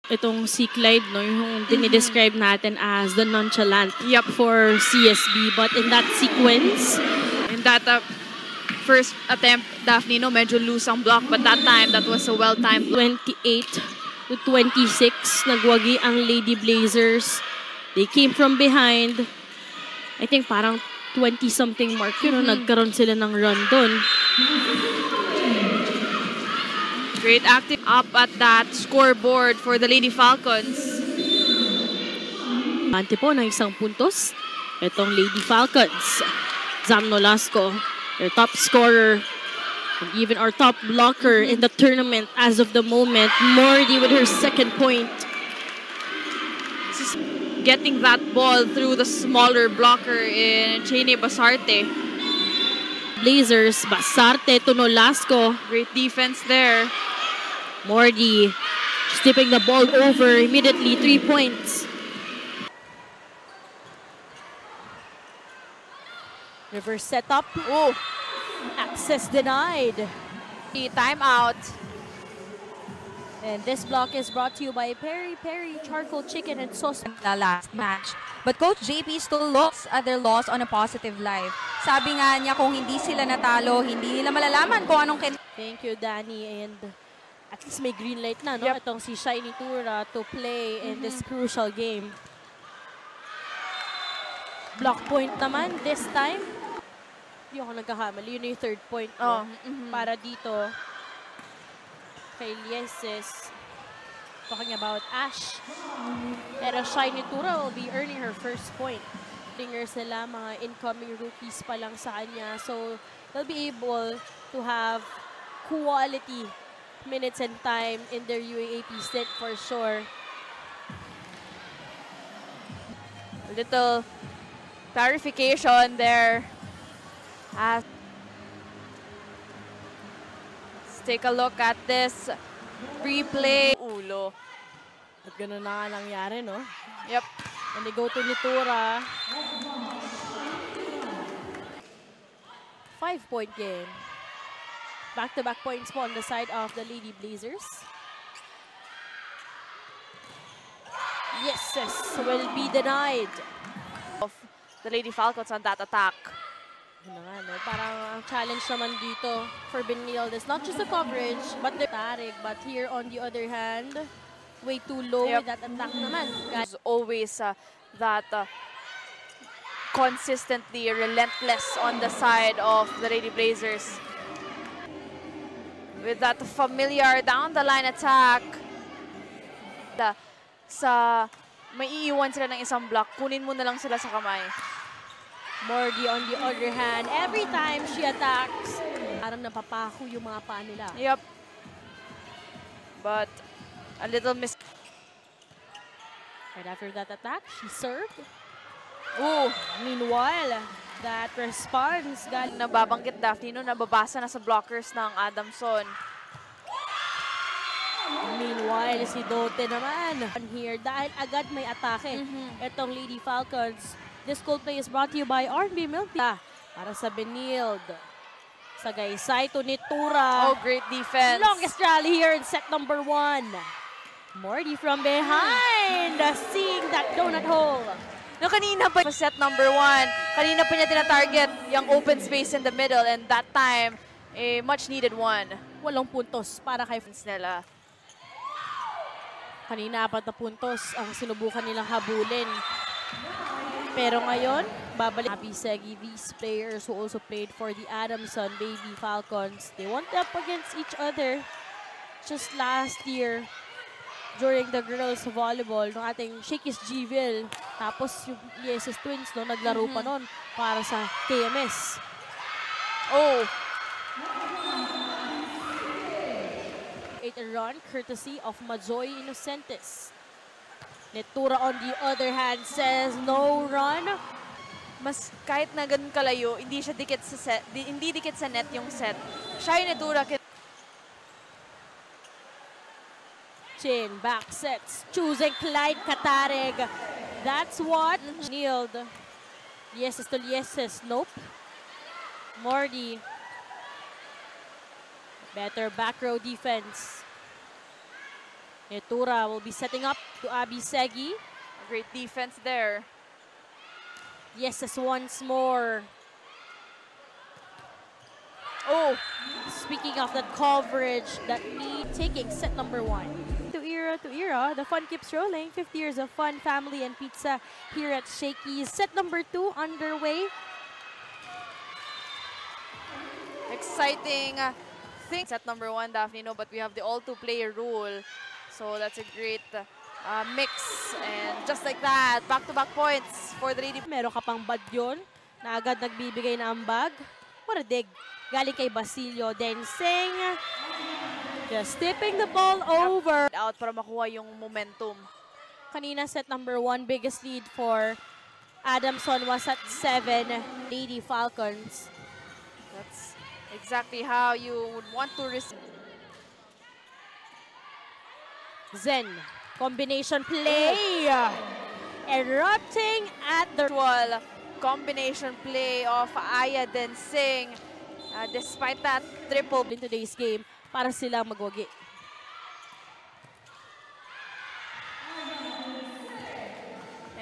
Itong si Clyde, no, yung dinidescribe natin as the nonchalant for CSB. But in that sequence, in that first attempt, Daphne, no, medyo loose ang block. But that time, that was a well-timed 28-26, nagwagi ang Lady Blazers. They came from behind. I think parang 20-something mark, nagkaroon sila ng run doon. Great acting up at that scoreboard for the Lady Falcons. Ante po ng isang puntos. Itong Lady Falcons. Zam Nolasco, their top scorer. And even our top blocker in the tournament as of the moment. Mordy with her second point. Getting that ball through the smaller blocker in Chene Basarte. Blazers, Basarte to Nolasco. Great defense there. Mordy tipping the ball over immediately. 3 points. Reverse setup. Oh, Access denied. Timeout. And this block is brought to you by Peri Peri Charcoal Chicken and Sauce. The last match. But Coach JP still looks at their loss on a positive life. Sabi nga niya kung hindi sila natalo, hindi nila malalaman kung anong Thank you, Danny. And at least may green light na, no? Itong si Shiny Tura to play in this crucial game. Block point naman this time. Hindi ako nagkakamali. Yun yung third point ko. Para dito kay Lieses. Talking about Ash. Pero Shiny Tura will be earning her first point. Fingers nila, mga incoming rookies pa lang sa kanya. So, they'll be able to have quality minutes and time in their UAAP stint for sure. A little clarification there. Let's take a look at this replay. Ulo. At gano'n na nga nangyari, no? Yep. And they go to Nitura. 5-point game. Back-to-back points po on the side of the Lady Blazers. Yes, will be denied. Of the Lady Falcons on that attack. Yun nga, no? Parang ang challenge naman dito for Benilde is not just the coverage, but the Tarik. But here, on the other hand, way too low with that attack naman. There's always that consistently relentless on the side of the Lady Blazers. With that familiar down-the-line attack. May iiwan sila ng isang block, kunin mo na lang sila sa kamay. Mordy on the other hand, every time she attacks, parang napapako yung mga paa nila. Yep. But a little miss. Right after that attack, she served. Ooh. Meanwhile, that response galing nababanggit Daphne, no, nababasa na sa blockers ng Adamson. Meanwhile, si Dote naman here dahil agad may atake. Itong Lady Falcons. This cold play is brought to you by R&B Milk Tea. Para sa Benilde. Sa Gaysay to Nitura. Oh, great defense. Longest rally here in set number 1. Mordy from behind. Seeing that donut hole. No, kanina pa set number 1. Kanina pa niya tina-target yung open space in the middle, and that time, a much needed one. 8 puntos para kay nila. Kanina 4 na puntos ang sinubukan nilang habulin. Pero ngayon, babalik Abby Segi, these players who also played for the Adamson Lady Falcons. They went up against each other just last year during the girls volleyball ng ating Shakey's Gville. Tapos yung Lieses Twins, no, naglaro pa nun para sa KMS. Oh! 8 run courtesy of Majoy Inocentes. Nitura on the other hand says no run. Mas kahit na ganun kalayo, hindi siya dikit sa set, hindi dikit sa net yung set. Siya yung Nitura. Chin back sets, choosing Clyde Katarig. That's what Nield. Lieses to Lieses, nope. Mordy. Better back row defense. Etura will be setting up to Abby Segi. Great defense there. Yes, once more. Oh, Speaking of that coverage, that need taking set number 1. To era, the fun keeps rolling. 50 years of fun, family, and pizza here at Shakey's. Set number 2 underway. exciting thing. Set number 1, Daphne, no, but we have the all-2-player rule. So that's a great mix. And just like that, back-to-back points for the Lady. Meron ka pang Badyon na agad nagbibigay na ambag. What a dig. Galing kay Basilio Densing. Just tipping the ball over. Out para makuha yung momentum. Kanina set number 1, biggest lead for Adamson was at 7. Lady Falcons. That's exactly how you would want to receive. Zen, combination play. Erupting at the... Actual combination play of Aya Densing. Despite that triple in today's game para silang magwagi.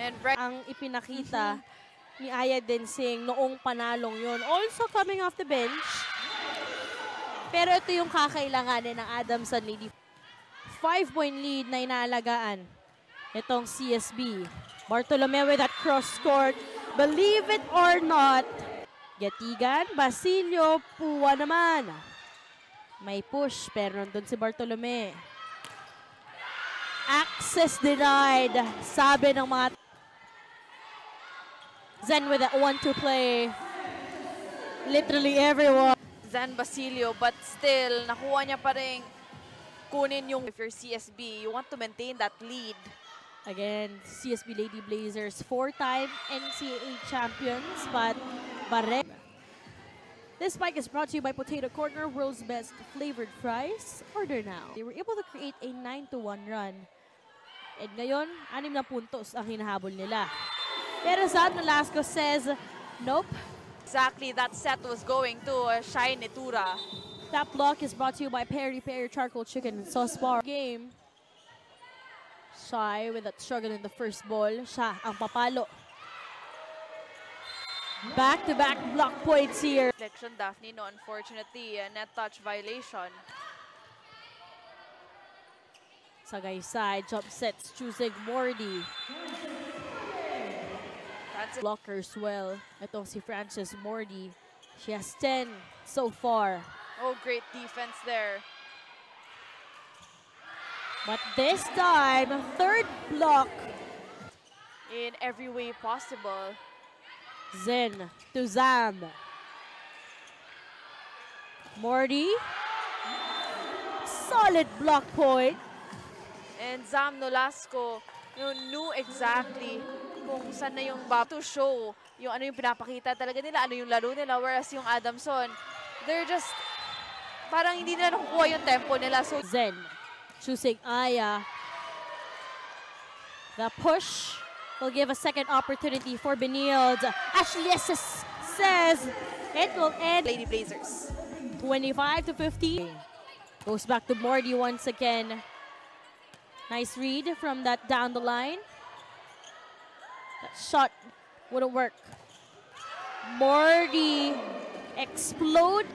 and Ang ipinakita ni Aya Densing noong panalong yon. Also coming off the bench. Pero ito yung kakailanganin ng Adamson Lady. 5-point lead na inaalagaan itong CSB. Bartolome with that cross court. Believe it or not, Gatigan, Basilio, Puwa naman. May push, pero nandun si Bartolome. Access denied, sabi ng mga... Zen with that 1-2 play. Literally everyone. Zan Basilio, but still, nakuha niya pa rin kunin yung... If you're CSB, you want to maintain that lead. Again, CSB Lady Blazers, 4-time NCAA champions, but this spike is brought to you by Potato Corner, world's best flavored fries. Order now. They were able to create a 9-1 run. And ngayon, 6 na puntos ang hinahabol nila. Pero Zan Nolasco says, nope. Exactly, that set was going to Shine Etura. That block is brought to you by Peri Peri Charcoal Chicken and Sauce Bar. Game. Shy with that struggle in the first ball. Siya ang papalo. Back-to-back block points here. Selection, Daphne, no, unfortunately, a net touch violation. Sagaysay, jump sets, choosing Mordy. That's Blockers well. Itong si Frances Mordy. She has 10 so far. Oh, great defense there. But this time, third block. In every way possible. Zen to Zam. Mordy. Solid block point. And Zam Nolasco, knew exactly kung saan na yung to show yung ano yung pinapakita talaga nila, ano yung laro nila. Whereas yung Adamson, they're just, parang hindi nila nakukuha yung tempo nila. So Zen choosing Aya. The push will give a second opportunity for Benilde. Ashley says it will end. Lady Blazers. 25-15. Goes back to Mordy once again. Nice read from that down the line. That shot wouldn't work. Mordy explode.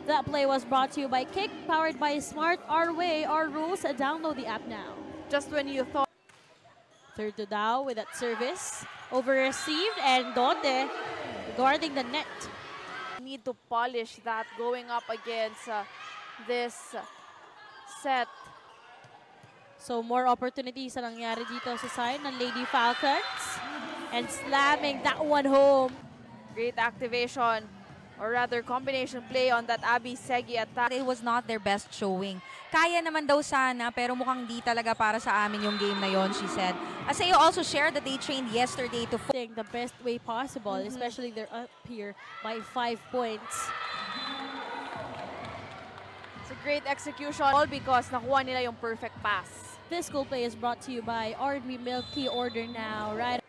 That play was brought to you by Kick, powered by Smart. Our way, our rules. Download the app now. Just when you thought. Third to Dao with that service. Over-received, and Dote guarding the net. Need to polish that going up against this set. So more opportunities na nangyari dito sa side ng Lady Falcons. And slamming that one home. Great activation, or rather combination play on that Abby Segi attack. It was not their best showing. Kaya naman daw sana, pero mukhang di talaga para sa amin yung game na yon, she said. Aseo also shared that they trained yesterday to The best way possible, especially they're up here by 5 points. It's a great execution, all because nakuha nila yung perfect pass. This school play is brought to you by R&B Milk Tea. Order now, right?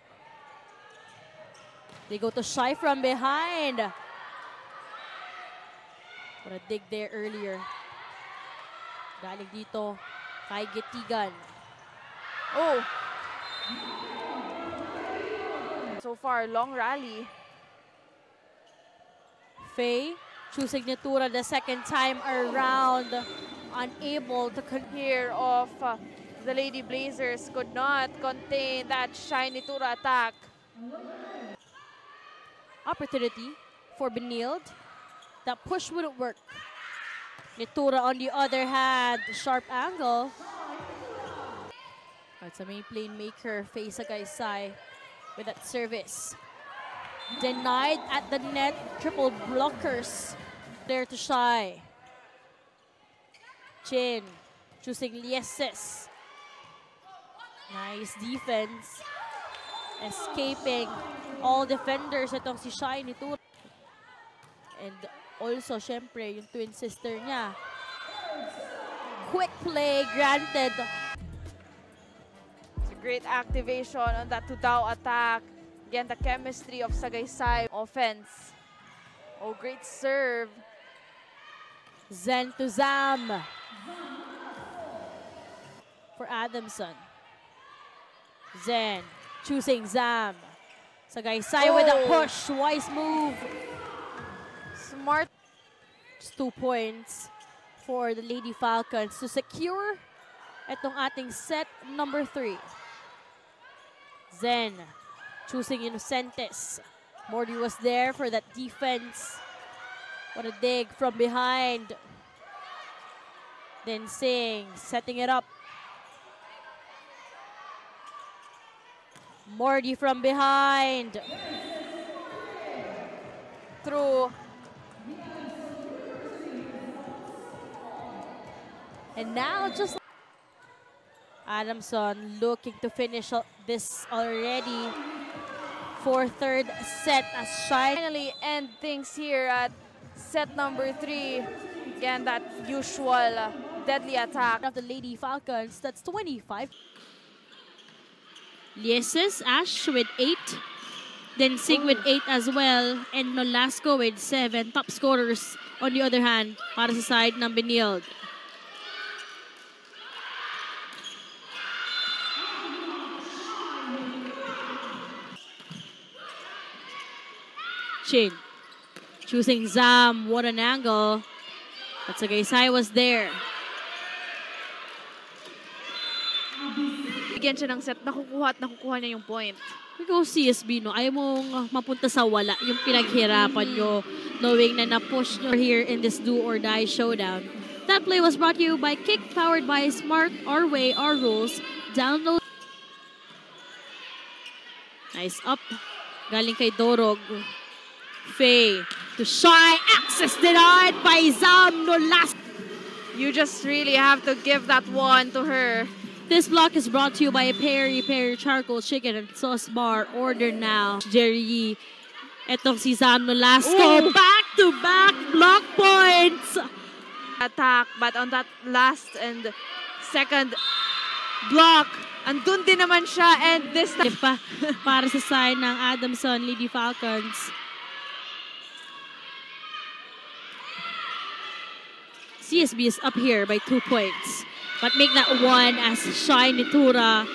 They go to Shy from behind. What a dig there earlier. Galing dito kay Gitigan. Oh! So far, long rally. Faye choosing Nitura the second time around. Unable to Here of the Lady Blazers could not contain that Shine Nitura attack. opportunity for Benilde. That push wouldn't work. Nitura on the other hand, sharp angle. It's a main playmaker, Faye Sagaysay with that service. Denied at the net, triple blockers. There to Shy. Chin choosing Lieses. Nice defense. Escaping all defenders itong si Shy Nitura. And also, syempre, yung twin sister niya. Quick play granted. It's a great activation on that Tudao attack. Again, the chemistry of Sagaysay offense. Oh, great serve. Zen to Zam. For Adamson. Zen choosing Zam. Sagaysay with a push. Wise move. Smart. Just 2 points for the Lady Falcons to secure itong ating set number 3. Zen choosing Inocentes. Morty was there for that defense. What a dig from behind. Then Sing setting it up. Morty from behind. Through. And now just Adamson looking to finish this already for third set as Shine. Finally end things here at set number 3. Again, that usual deadly attack Of the Lady Falcons, that's 25. Lieses, Ash with 8. Then Sig with 8 as well. And Nolasco with 7. Top scorers on the other hand para sa side ng Benilde. Chin choosing Zam. What an angle. But Sagaysay was there. bigyan siya ng set, nakukuha at nakukuha niya yung point. Ikaw CSB, no? Ayaw mong mapunta sa wala yung pinaghirapan nyo knowing na na-push nyo here in this do or die showdown. That play was brought to you by Kick, powered by Smart, Our Way, Our Rules. Download. Nice up. Galing kay Dorog. Faye to Shy. Access denied by Zam Nolasco. You just really have to give that one to her. This block is brought to you by Peri Peri Charcoal Chicken and Sauce Bar. Order now. Jerry Yee. Etong si Zam Nolasco. Back-to-back block points. Attack, but on that last and second block, andun din naman siya, and this time Pa, para sa side ng Adamson, Lady Falcons. CSB is up here by 2 points. But make that one as Shy Nitura.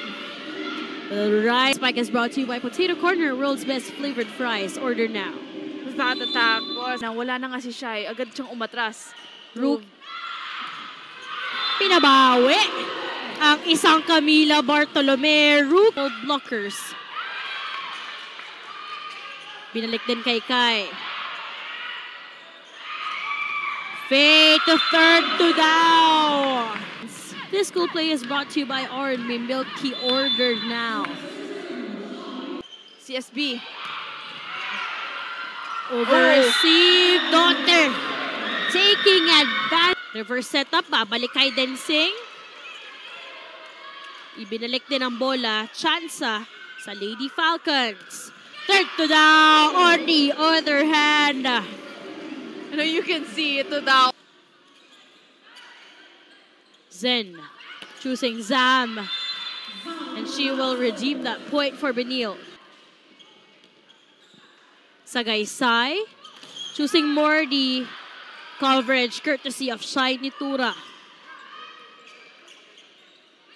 The right spike is brought to you by Potato Corner, world's best flavored fries. Order now. that attack was na wala na nga si Shy, agad siyang umatras. Rook. Pinabawi ang isang Camila Bartolome. Rook blockers. Binalik din kay Kai. Faye to third to down. This cool play is brought to you by Orange. May Milky ordered now. CSB. Overreceive. Daughter taking advantage. Reverse setup. Babalik kay Densing. Ibinalik din ang bola. Chansa sa Lady Falcons. Third to down on the other hand. You know, you can see it to down. Zen choosing Zam. And she will redeem that point for Benilde. Sagaysay choosing Morty. Coverage courtesy of Shy Nitura.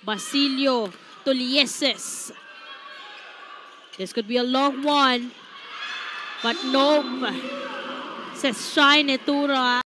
Basilio Tulieses. This could be a long one. But nope. Says Shine Etura.